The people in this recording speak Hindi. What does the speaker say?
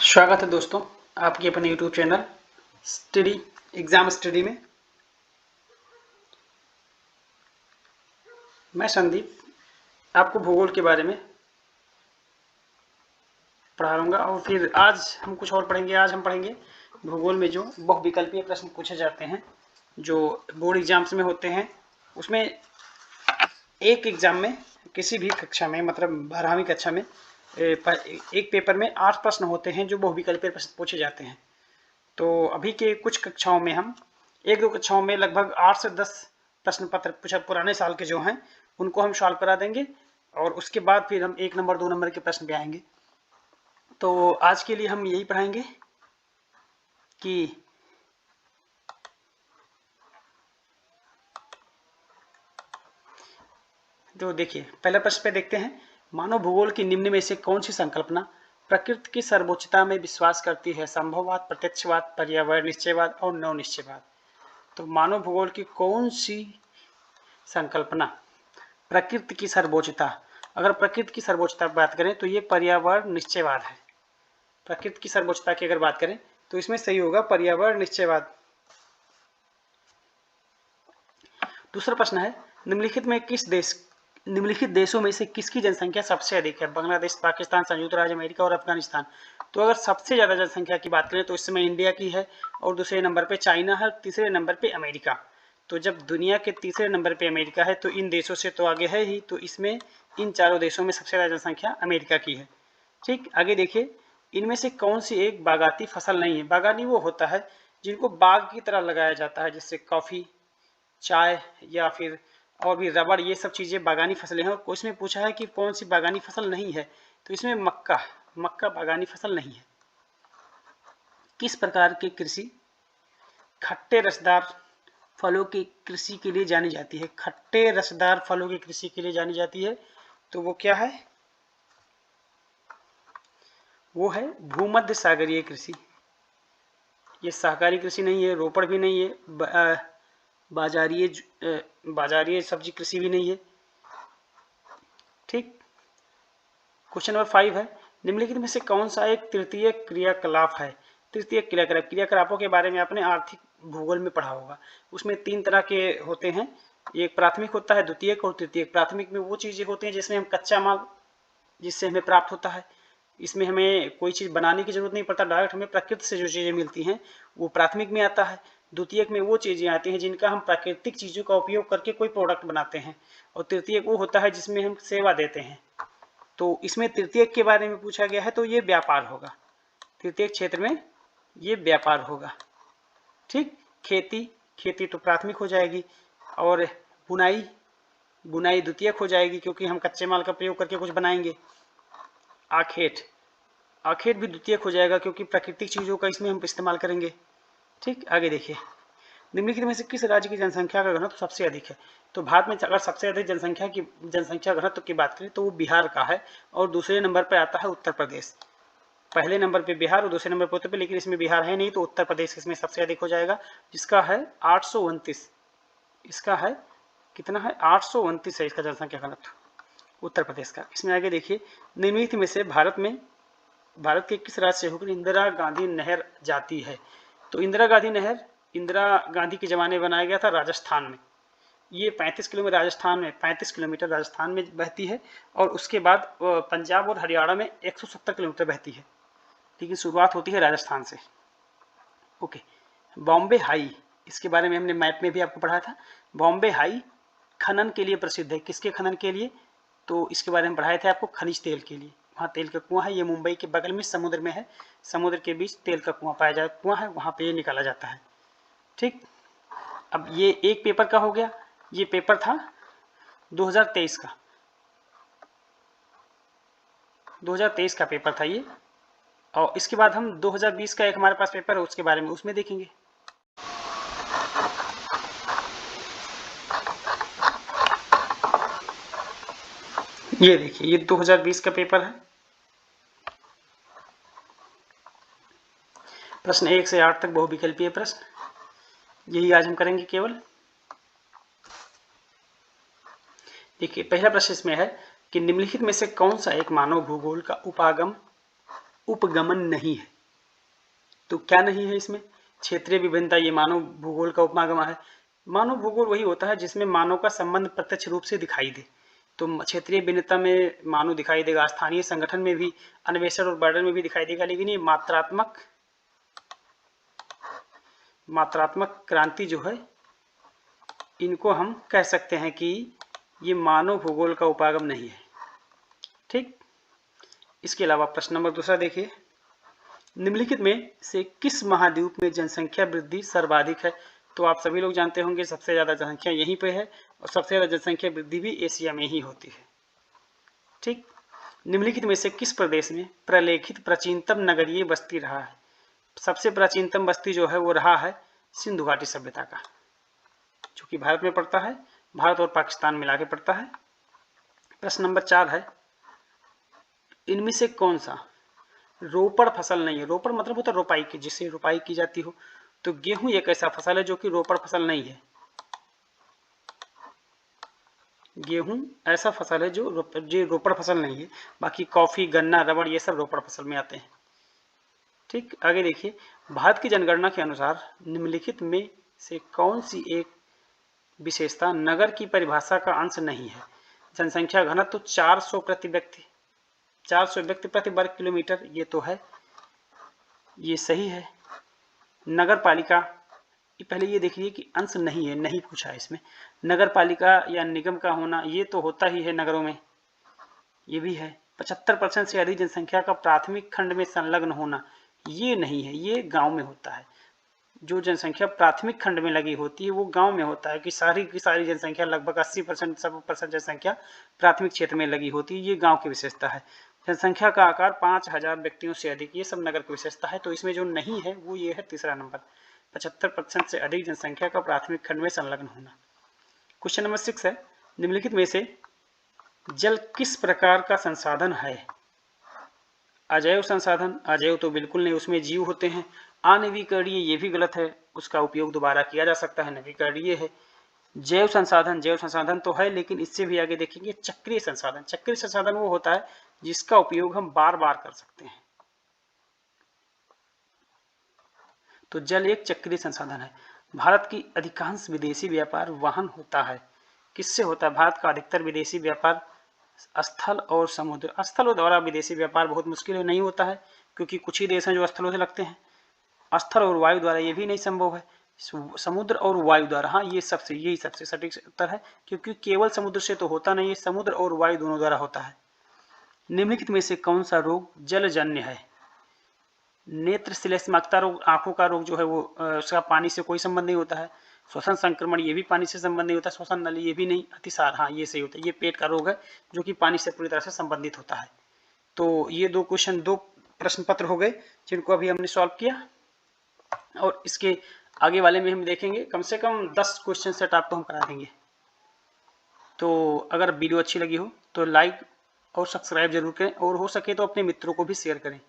स्वागत है दोस्तों आपके अपने YouTube channel study exam study में। मैं संदीप आपको भूगोल के बारे में पढ़ाऊंगा और फिर आज हम कुछ और पढ़ेंगे। आज हम पढ़ेंगे भूगोल में जो बहुविकल्पीय प्रश्न पूछे जाते हैं जो बोर्ड एग्जाम्स में होते हैं। उसमें एक एग्जाम में किसी भी कक्षा में मतलब 12वीं कक्षा में एक पेपर में 8 प्रश्न होते हैं जो बहुविकल्पीय प्रश्न पूछे जाते हैं। तो अभी के कुछ कक्षाओं में हम एक दो कक्षाओं में लगभग 8 से 10 प्रश्न पत्र पुराने साल के जो हैं उनको हम सॉल्व करा देंगे और उसके बाद फिर हम 1 नंबर 2 नंबर के प्रश्न पे आएंगे। तो आज के लिए हम यही पढ़ाएंगे कि तो देखिए पहला प्रश्न पे देखते हैं, मानव भूगोल की निम्न में से कौन सी संकल्पना प्रकृति की सर्वोच्चता में विश्वास करती है? संभववाद, प्रत्यक्षवाद, पर्यावरण निश्चयवाद और नव निश्चयवाद। तो मानव भूगोल की कौन सी संकल्पना प्रकृति की सर्वोच्चता, अगर प्रकृति की सर्वोच्चता की बात करें तो ये पर्यावरण निश्चयवाद है। प्रकृति की सर्वोच्चता की अगर बात करें तो इसमें सही होगा पर्यावरण निश्चयवाद। दूसरा प्रश्न है, निम्नलिखित देशों में से किसकी जनसंख्या सबसे अधिक है? बांग्लादेश, पाकिस्तान, संयुक्त राज्य अमेरिका और अफगानिस्तान। तो अगर सबसे ज्यादा जनसंख्या की बात करें तो इस समय इंडिया की है और दूसरे नंबर पे चाइना है, तीसरे नंबर पे अमेरिका। तो जब दुनिया के तीसरे नंबर पे अमेरिका है तो इन देशों से तो आगे है ही, तो इसमें इन चारों देशों में सबसे ज्यादा जनसंख्या अमेरिका की है। ठीक, आगे देखिए, इनमें से कौन सी एक बागाती फसल नहीं है? बागानी वो होता है जिनको बाग की तरह लगाया जाता है, जैसे कॉफी, चाय या फिर और भी रबड़, ये सब चीजें बागानी फसलें हैं। और इसमें पूछा है कि कौन सी बागानी फसल नहीं है, तो इसमें मक्का बागानी फसल नहीं है। किस प्रकार की कृषि खट्टे रसदार फलों की कृषि के लिए जानी जाती है? खट्टे रसदार फलों की कृषि के लिए जानी जाती है, तो वो क्या है? वो है भूमध्य सागरीय कृषि। ये सहकारी कृषि नहीं है, रोपड़ भी नहीं है, बाजारीय सब्जी कृषि भी नहीं है। ठीक, क्वेश्चन नंबर 5 है, निम्नलिखित में से कौन सा एक तृतीय क्रियाकलाप है? तृतीय क्रियाकलापों के बारे में आपने आर्थिक भूगोल में पढ़ा होगा। उसमें 3 तरह के होते हैं, एक प्राथमिक होता है, द्वितीयक और तृतीयक। प्राथमिक में वो चीजें होती हैं जिसमें हम कच्चा माल जिससे हमें प्राप्त होता है, इसमें हमें कोई चीज बनाने की जरूरत नहीं पड़ता, डायरेक्ट हमें प्रकृति से जो चीजें मिलती हैं वो प्राथमिक में आता है। द्वितीयक में वो चीजें आती हैं जिनका हम प्राकृतिक चीजों का उपयोग करके कोई प्रोडक्ट बनाते हैं। और तृतीयक वो होता है जिसमें हम सेवा देते हैं। तो इसमें तृतीयक के बारे में पूछा गया है तो ये व्यापार होगा, तृतीयक क्षेत्र में ये व्यापार होगा। ठीक, खेती तो प्राथमिक हो जाएगी और बुनाई द्वितीयक हो जाएगी क्योंकि हम कच्चे माल का प्रयोग करके कुछ बनाएंगे। आखेट भी द्वितीयक हो जाएगा क्योंकि प्राकृतिक चीजों का इसमें हम इस्तेमाल करेंगे। ठीक, आगे देखिए, निम्नलिखित में से किस राज्य की जनसंख्या का घनत्व सबसे अधिक है? तो भारत में अगर सबसे अधिक जनसंख्या घनत्व की बात करें तो वो बिहार का है और दूसरे नंबर पर आता है उत्तर प्रदेश। पहले नंबर पे बिहार और दूसरे नंबर पर उत्तर प्रदेश, लेकिन इसमें बिहार है नहीं तो उत्तर प्रदेश इसमें सबसे अधिक हो जाएगा, जिसका है 829। इसका है कितना है? 829 है इसका जनसंख्या घनत्व उत्तर प्रदेश का। इसमें आगे देखिए, निम्नलिखित में से भारत के किस राज्य से होकर इंदिरा गांधी नहर जाती है? तो इंदिरा गांधी के जमाने बनाया गया था राजस्थान में। ये 35 किलोमीटर राजस्थान में बहती है और उसके बाद पंजाब और हरियाणा में 170 किलोमीटर बहती है, लेकिन शुरुआत होती है राजस्थान से। ओके, बॉम्बे हाई, इसके बारे में हमने मैप में भी आपको पढ़ा था। बॉम्बे हाई खनन के लिए प्रसिद्ध है। किसके खनन के लिए? तो इसके बारे में पढ़ाए थे आपको, खनिज तेल के लिए। वहाँ तेल का कुआं है, ये मुंबई के बगल में समुद्र में है, समुद्र के बीच तेल का कुआं है, वहाँ पे ये निकाला जाता है। ठीक, अब ये एक पेपर का हो गया, ये पेपर था 2023 का, 2023 का पेपर था ये। और इसके बाद हम 2020 का एक हमारे पास पेपर है उसके बारे में उसमें देखेंगे। ये देखिए, ये 2020 का पेपर है। प्रश्न 1 से 8 तक बहुविकल्पीय प्रश्न, यही आज हम करेंगे केवल। देखिए, पहला प्रश्न इसमें है कि निम्नलिखित में से कौन सा एक मानव भूगोल का उपगमन नहीं है? तो क्या नहीं है इसमें? क्षेत्रीय विभिन्नता, ये मानव भूगोल का उपमागमा है। मानव भूगोल वही होता है जिसमें मानव का संबंध प्रत्यक्ष रूप से दिखाई दे। तो क्षेत्रीय भिन्नता में मानव दिखाई देगा, स्थानीय संगठन में भी, अन्वेषण और वर्णन में भी दिखाई देगा, लेकिन ये मात्रात्मक क्रांति जो है, इनको हम कह सकते हैं कि ये मानव भूगोल का उपागम नहीं है। ठीक। इसके अलावा प्रश्न नंबर दूसरा देखिए, निम्नलिखित में से किस महाद्वीप में जनसंख्या वृद्धि सर्वाधिक है? तो आप सभी लोग जानते होंगे सबसे ज्यादा जनसंख्या यहीं पे है, और सबसे ज्यादा जनसंख्या वृद्धि भी एशिया में ही होती है। ठीक। निम्नलिखित में से किस प्रदेश में प्रलेखित प्राचीनतम नगरीय बस्ती रहा है? सबसे प्राचीनतम बस्ती जो है वो रहा है सिंधु घाटी सभ्यता का, जो कि भारत में पड़ता है, भारत और पाकिस्तान मिला के पड़ता है। प्रश्न नंबर 4 है, इनमें से कौन सा रोपड़ फसल नहीं है? रोपड़ मतलब होता है रोपाई की, जिससे रोपाई की जाती हो। तो गेहूं एक ऐसा फसल है जो कि रोपड़ फसल नहीं है। गेहूं ऐसा फसल है जो रोपड़ फसल नहीं है। बाकी कॉफी, गन्ना, रबड़ ये सब रोपड़ फसल में आते हैं। ठीक। आगे देखिए, भारत की जनगणना के अनुसार निम्नलिखित में से कौन सी एक विशेषता नगर की परिभाषा का अंश नहीं है? जनसंख्या घनत्व तो 400 प्रति व्यक्ति, 400 व्यक्ति प्रति वर्ग किलोमीटर, ये तो है, ये सही है। नगर पालिका, पहले ये देखिए कि अंश नहीं है, नहीं पूछा है इसमें। नगर पालिका या निगम का होना ये तो होता ही है नगरों में, ये भी है। 75% से अधिक जनसंख्या का प्राथमिक खंड में संलग्न होना, ये नहीं है, ये गांव में होता है। जो जनसंख्या प्राथमिक खंड में लगी होती है वो गांव में होता है, कि सारी की सारी जनसंख्या लगभग 80% 70% जनसंख्या प्राथमिक क्षेत्र में लगी होती है, ये गांव की विशेषता है। जनसंख्या का आकार 5000 व्यक्तियों से अधिक, ये सब नगर की विशेषता है। तो इसमें जो नहीं है वो ये है तीसरा नंबर, 75% से अधिक जनसंख्या का प्राथमिक खंड में संलग्न होना। क्वेश्चन नंबर 6 है, निम्नलिखित में से जल किस प्रकार का संसाधन है? अजैव संसाधन, अजैव तो बिल्कुल नहीं, उसमें जीव होते हैं। अनवीकरणीय, ये भी गलत है, उसका उपयोग दोबारा किया जा सकता है, नवीकरणीय है। जैव संसाधन, जैव संसाधन तो है, लेकिन इससे भी आगे देखेंगे चक्रीय संसाधन। चक्रीय संसाधन वो होता है जिसका उपयोग हम बार बार कर सकते हैं। तो जल एक चक्रीय संसाधन है। भारत की अधिकांश विदेशी व्यापार वाहन होता है। किससे होता है? भारत का अधिकतर विदेशी व्यापार स्थल और समुद्र, स्थलों द्वारा विदेशी व्यापार बहुत मुश्किल है, नहीं होता है, क्योंकि कुछ ही देश हैं जो स्थलों से लगते हैं। स्थल और वायु द्वारा ये भी नहीं संभव है। समुद्र और वायु द्वारा, हाँ, यही सबसे सटीक उत्तर है, क्योंकि केवल समुद्र से तो होता नहीं है, समुद्र और वायु दोनों द्वारा होता है। निम्नलिखित में से कौन सा रोग जलजन्य है? नेत्र श्लेष्मकता रोग, आंखों का रोग जो है वो उसका पानी से कोई संबंध नहीं होता है। श्वसन संक्रमण, ये भी पानी से संबंध नहीं होता। श्वसन नली, ये भी नहीं। अतिसार, हाँ, ये सही होता है। ये पेट का रोग है जो कि पानी से पूरी तरह से संबंधित होता है। तो ये दो प्रश्न पत्र हो गए जिनको अभी हमने सॉल्व किया, और इसके आगे वाले में हम देखेंगे कम से कम 10 क्वेश्चन सेट आपको हम करा देंगे। तो अगर वीडियो अच्छी लगी हो तो लाइक और सब्सक्राइब जरूर करें, और हो सके तो अपने मित्रों को भी शेयर करें।